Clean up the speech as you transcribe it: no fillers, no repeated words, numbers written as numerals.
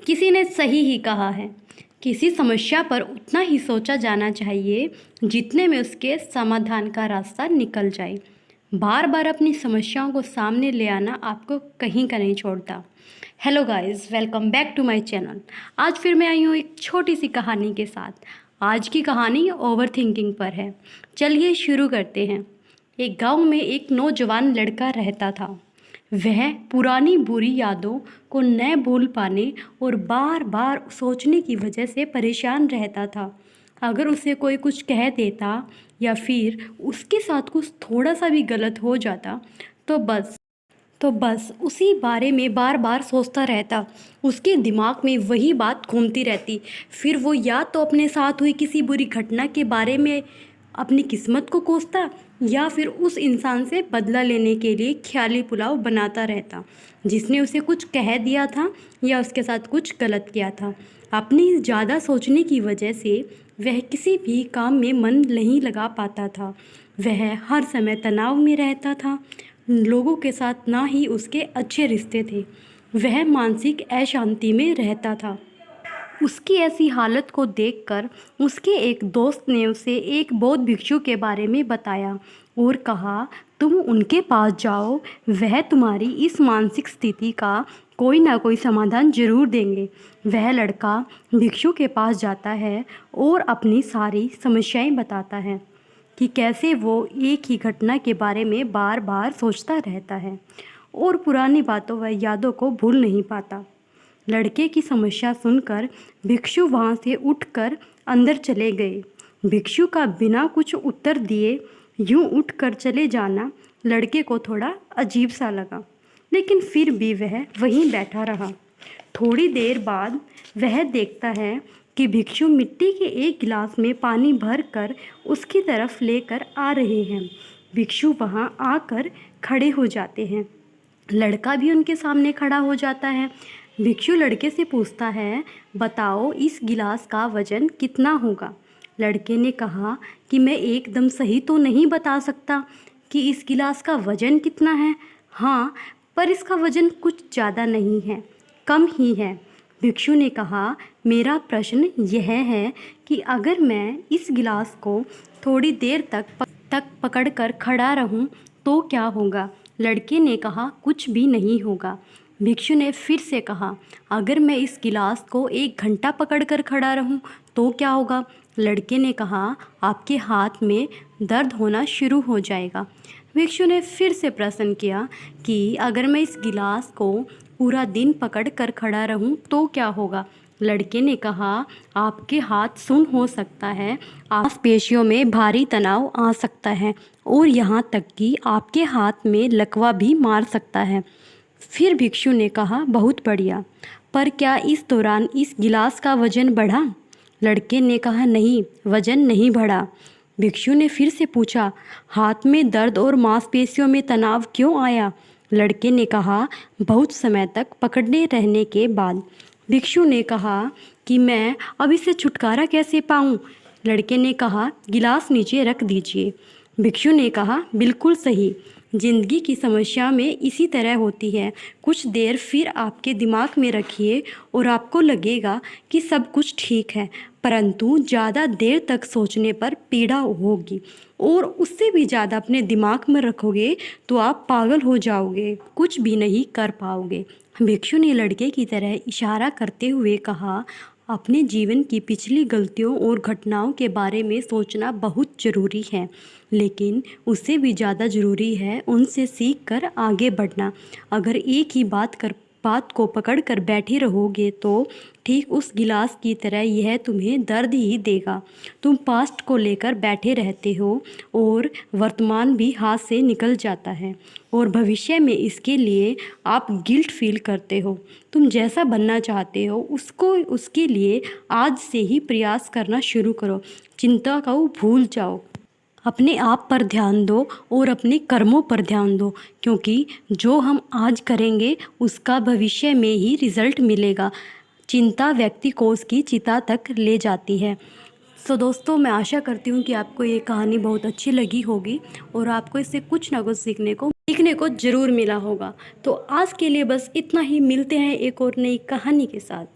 किसी ने सही ही कहा है, किसी समस्या पर उतना ही सोचा जाना चाहिए जितने में उसके समाधान का रास्ता निकल जाए। बार बार अपनी समस्याओं को सामने ले आना आपको कहीं का नहीं छोड़ता। Hello guys, welcome back to my channel. आज फिर मैं आई हूँ एक छोटी सी कहानी के साथ। आज की कहानी ओवर थिंकिंग पर है। चलिए शुरू करते हैं। एक गांव में एक नौजवान लड़का रहता था। वह पुरानी बुरी यादों को न भूल पाने और बार बार सोचने की वजह से परेशान रहता था। अगर उसे कोई कुछ कह देता या फिर उसके साथ कुछ थोड़ा सा भी गलत हो जाता तो बस उसी बारे में बार बार सोचता रहता। उसके दिमाग में वही बात घूमती रहती। फिर वो या तो अपने साथ हुई किसी बुरी घटना के बारे में अपनी किस्मत को कोसता या फिर उस इंसान से बदला लेने के लिए ख्याली पुलाव बनाता रहता जिसने उसे कुछ कह दिया था या उसके साथ कुछ गलत किया था। अपनी ज़्यादा सोचने की वजह से वह किसी भी काम में मन नहीं लगा पाता था। वह हर समय तनाव में रहता था। लोगों के साथ ना ही उसके अच्छे रिश्ते थे। वह मानसिक अशांति में रहता था। उसकी ऐसी हालत को देखकर उसके एक दोस्त ने उसे एक बौद्ध भिक्षु के बारे में बताया और कहा, तुम उनके पास जाओ, वह तुम्हारी इस मानसिक स्थिति का कोई ना कोई समाधान जरूर देंगे। वह लड़का भिक्षु के पास जाता है और अपनी सारी समस्याएं बताता है कि कैसे वो एक ही घटना के बारे में बार बार सोचता रहता है और पुरानी बातों व यादों को भूल नहीं पाता। लड़के की समस्या सुनकर भिक्षु वहाँ से उठकर अंदर चले गए। भिक्षु का बिना कुछ उत्तर दिए यूं उठकर चले जाना लड़के को थोड़ा अजीब सा लगा, लेकिन फिर भी वह वहीं बैठा रहा। थोड़ी देर बाद वह देखता है कि भिक्षु मिट्टी के एक गिलास में पानी भर कर उसकी तरफ लेकर आ रहे हैं। भिक्षु वहाँ आकर खड़े हो जाते हैं। लड़का भी उनके सामने खड़ा हो जाता है। भिक्षु लड़के से पूछता है, बताओ इस गिलास का वजन कितना होगा। लड़के ने कहा कि मैं एकदम सही तो नहीं बता सकता कि इस गिलास का वजन कितना है। हाँ, पर इसका वजन कुछ ज़्यादा नहीं है, कम ही है। भिक्षु ने कहा, मेरा प्रश्न यह है कि अगर मैं इस गिलास को थोड़ी देर तक पकड़कर खड़ा रहूं तो क्या होगा। लड़के ने कहा, कुछ भी नहीं होगा। भिक्षु ने फिर से कहा, अगर मैं इस गिलास को 1 घंटा पकड़कर खड़ा रहूं तो क्या होगा। लड़के ने कहा, आपके हाथ में दर्द होना शुरू हो जाएगा। भिक्षु ने फिर से प्रश्न किया कि अगर मैं इस गिलास को पूरा दिन पकड़ कर खड़ा रहूं तो क्या होगा। लड़के ने कहा, आपके हाथ सुन्न हो सकता है, मांसपेशियों में भारी तनाव आ सकता है और यहाँ तक कि आपके हाथ में लकवा भी मार सकता है। फिर भिक्षु ने कहा, बहुत बढ़िया, पर क्या इस दौरान इस गिलास का वजन बढ़ा। लड़के ने कहा, नहीं, वजन नहीं बढ़ा। भिक्षु ने फिर से पूछा, हाथ में दर्द और मांसपेशियों में तनाव क्यों आया। लड़के ने कहा, बहुत समय तक पकड़े रहने के बाद। भिक्षु ने कहा कि मैं अब इससे छुटकारा कैसे पाऊं। लड़के ने कहा, गिलास नीचे रख दीजिए। भिक्षु ने कहा, बिल्कुल सही, जिंदगी की समस्या में इसी तरह होती है। कुछ देर फिर आपके दिमाग में रखिए और आपको लगेगा कि सब कुछ ठीक है, परंतु ज़्यादा देर तक सोचने पर पीड़ा होगी और उससे भी ज़्यादा अपने दिमाग में रखोगे तो आप पागल हो जाओगे, कुछ भी नहीं कर पाओगे। भिक्षु ने लड़के की तरह इशारा करते हुए कहा, अपने जीवन की पिछली गलतियों और घटनाओं के बारे में सोचना बहुत ज़रूरी है, लेकिन उससे भी ज़्यादा ज़रूरी है उनसे सीख कर आगे बढ़ना। अगर एक ही बात को पकड़ कर बैठे रहोगे तो ठीक उस गिलास की तरह यह तुम्हें दर्द ही देगा। तुम पास्ट को लेकर बैठे रहते हो और वर्तमान भी हाथ से निकल जाता है और भविष्य में इसके लिए आप गिल्ट फील करते हो। तुम जैसा बनना चाहते हो उसके लिए आज से ही प्रयास करना शुरू करो। चिंता को भूल जाओ, अपने आप पर ध्यान दो और अपने कर्मों पर ध्यान दो, क्योंकि जो हम आज करेंगे उसका भविष्य में ही रिजल्ट मिलेगा। चिंता व्यक्ति को उसकी चिता तक ले जाती है। सो दोस्तों, मैं आशा करती हूँ कि आपको ये कहानी बहुत अच्छी लगी होगी और आपको इससे कुछ ना कुछ सीखने को सीखने को ज़रूर मिला होगा। तो आज के लिए बस इतना ही, मिलते हैं एक और नई कहानी के साथ।